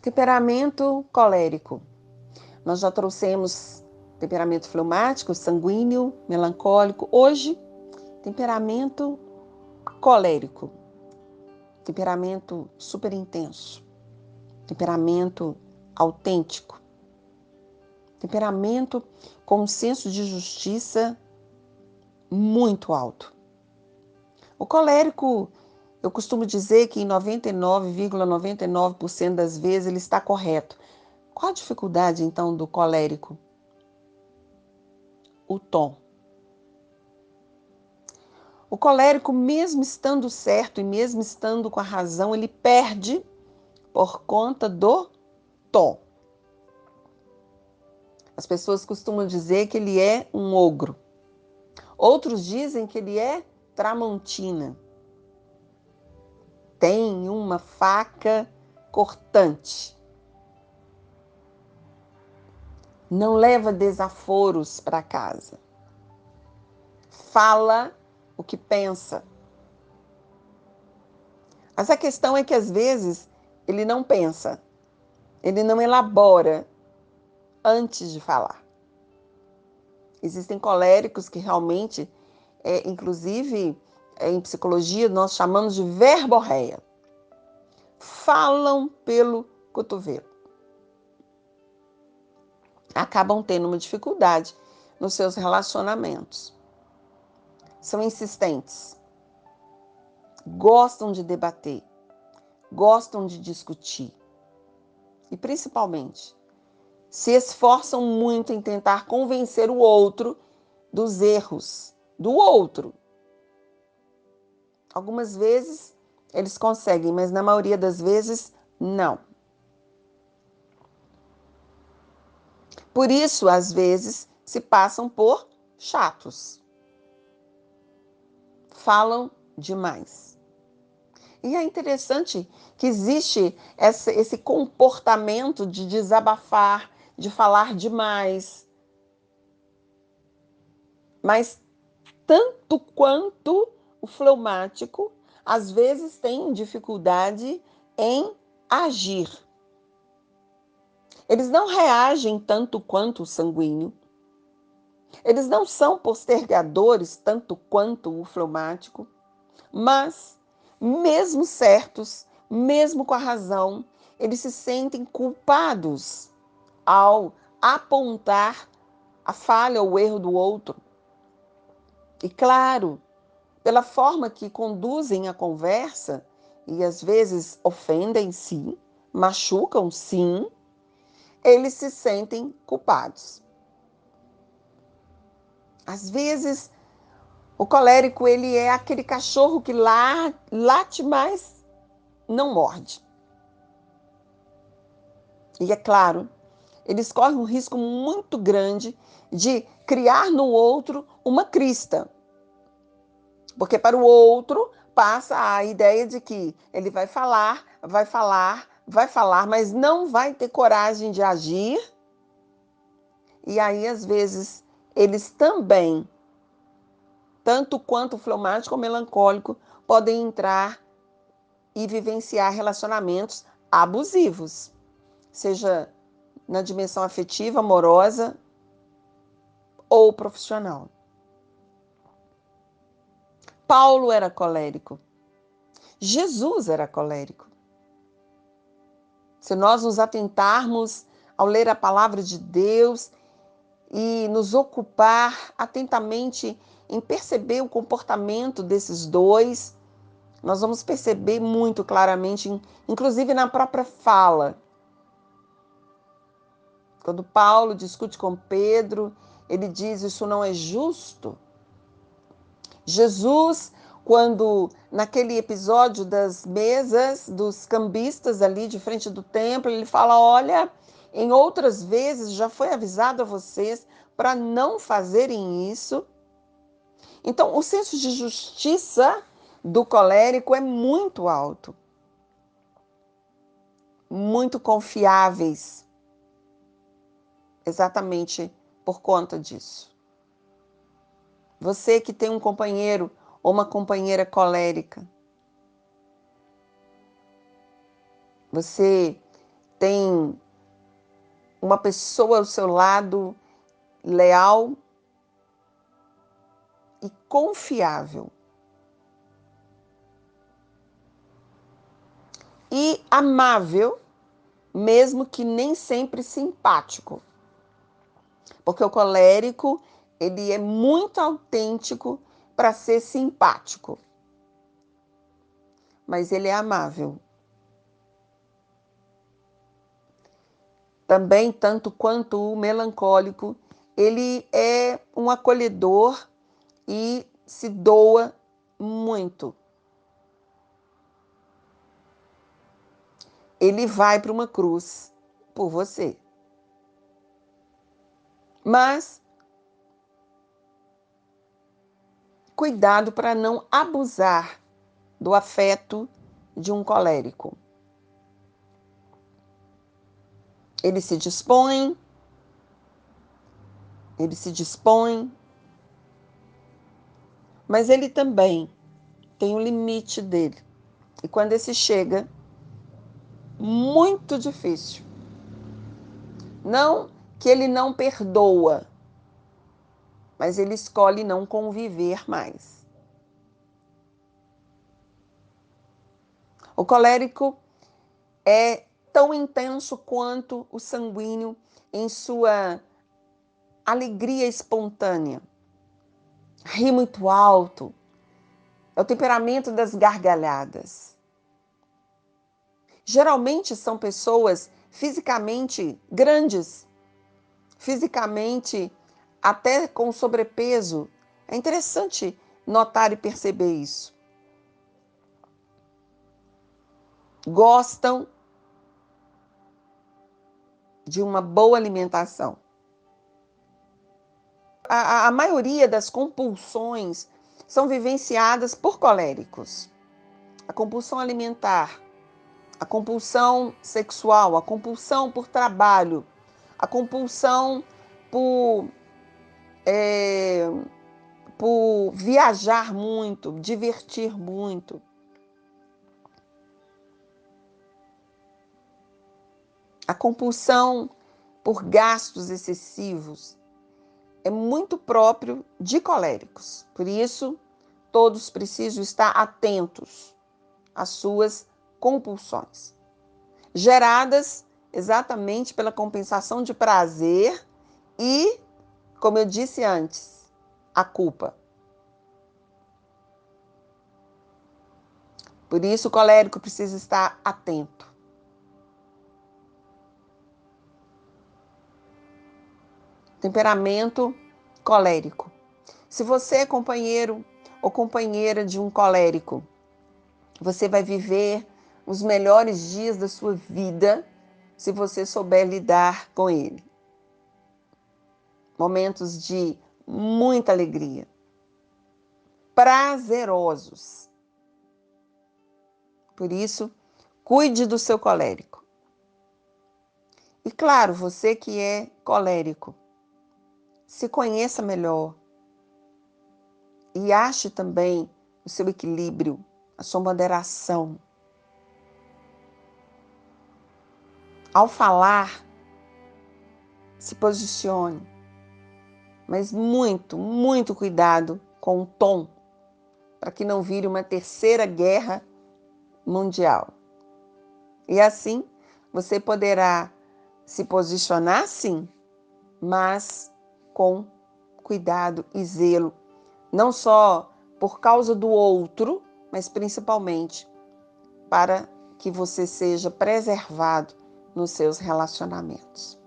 Temperamento colérico. Nós já trouxemos temperamento fleumático, sanguíneo, melancólico. Hoje, temperamento colérico. Temperamento super intenso. Temperamento autêntico. Temperamento com um senso de justiça muito alto. O colérico, eu costumo dizer que em 99,99% das vezes ele está correto. Qual a dificuldade, então, do colérico? O tom. O colérico, mesmo estando certo e mesmo estando com a razão, ele perde por conta do tom. As pessoas costumam dizer que ele é um ogro. Outros dizem que ele é Tramontina. Tem uma faca cortante. Não leva desaforos para casa. Fala o que pensa. Mas a questão é que às vezes ele não pensa. Ele não elabora antes de falar. Existem coléricos que realmente, inclusive em psicologia, nós chamamos de verborreia. Falam pelo cotovelo. Acabam tendo uma dificuldade nos seus relacionamentos. São insistentes. Gostam de debater. Gostam de discutir. E principalmente, se esforçam muito em tentar convencer o outro dos erros do outro. Algumas vezes eles conseguem, mas na maioria das vezes não. Por isso, às vezes, se passam por chatos. Falam demais. E é interessante que existe esse comportamento de desabafar, de falar demais. Mas tanto quanto o fleumático, às vezes tem dificuldade em agir. Eles não reagem tanto quanto o sanguíneo. Eles não são postergadores tanto quanto o fleumático. Mas, mesmo certos, mesmo com a razão, eles se sentem culpados ao apontar a falha ou o erro do outro. E claro, pela forma que conduzem a conversa, e às vezes ofendem sim, machucam sim, eles se sentem culpados. Às vezes, o colérico ele é aquele cachorro que late, mas não morde. E é claro, eles correm um risco muito grande de criar no outro uma crista. Porque para o outro passa a ideia de que ele vai falar, mas não vai ter coragem de agir. E aí, às vezes, eles também, tanto quanto o fleumático ou melancólico, podem entrar e vivenciar relacionamentos abusivos, seja na dimensão afetiva, amorosa ou profissional. Paulo era colérico. Jesus era colérico. Se nós nos atentarmos ao ler a palavra de Deus e nos ocupar atentamente em perceber o comportamento desses dois, nós vamos perceber muito claramente, inclusive na própria fala. Quando Paulo discute com Pedro, ele diz: isso não é justo. Jesus, quando naquele episódio das mesas, dos cambistas ali de frente do templo, ele fala: olha, em outras vezes já foi avisado a vocês para não fazerem isso. Então, o senso de justiça do colérico é muito alto. Muito confiáveis. Exatamente por conta disso. Você que tem um companheiro ou uma companheira colérica, você tem uma pessoa ao seu lado leal e confiável. E amável, mesmo que nem sempre simpático. Porque o colérico, ele é muito autêntico para ser simpático. Mas ele é amável. Também, tanto quanto o melancólico, ele é um acolhedor e se doa muito. Ele vai para uma cruz por você. Mas cuidado para não abusar do afeto de um colérico. Ele se dispõe, mas ele também tem um limite dele. E quando esse chega, muito difícil. Não que ele não perdoa, mas ele escolhe não conviver mais. O colérico é tão intenso quanto o sanguíneo em sua alegria espontânea. Ri muito alto. É o temperamento das gargalhadas. Geralmente são pessoas fisicamente grandes, fisicamente até com sobrepeso. É interessante notar e perceber isso. Gostam de uma boa alimentação. A maioria das compulsões são vivenciadas por coléricos. A compulsão alimentar, a compulsão sexual, a compulsão por trabalho, a compulsão por viajar muito, divertir muito. A compulsão por gastos excessivos é muito próprio de coléricos. Por isso, todos precisam estar atentos às suas compulsões, geradas exatamente pela compensação de prazer e, como eu disse antes, a culpa. Por isso, o colérico precisa estar atento. Temperamento colérico. Se você é companheiro ou companheira de um colérico, você vai viver os melhores dias da sua vida se você souber lidar com ele. Momentos de muita alegria, prazerosos. Por isso, cuide do seu colérico. E claro, você que é colérico, se conheça melhor e ache também o seu equilíbrio, a sua moderação. Ao falar, se posicione, mas muito, muito cuidado com o tom, para que não vire uma terceira guerra mundial. E assim, você poderá se posicionar sim, mas com cuidado e zelo, não só por causa do outro, mas principalmente para que você seja preservado nos seus relacionamentos.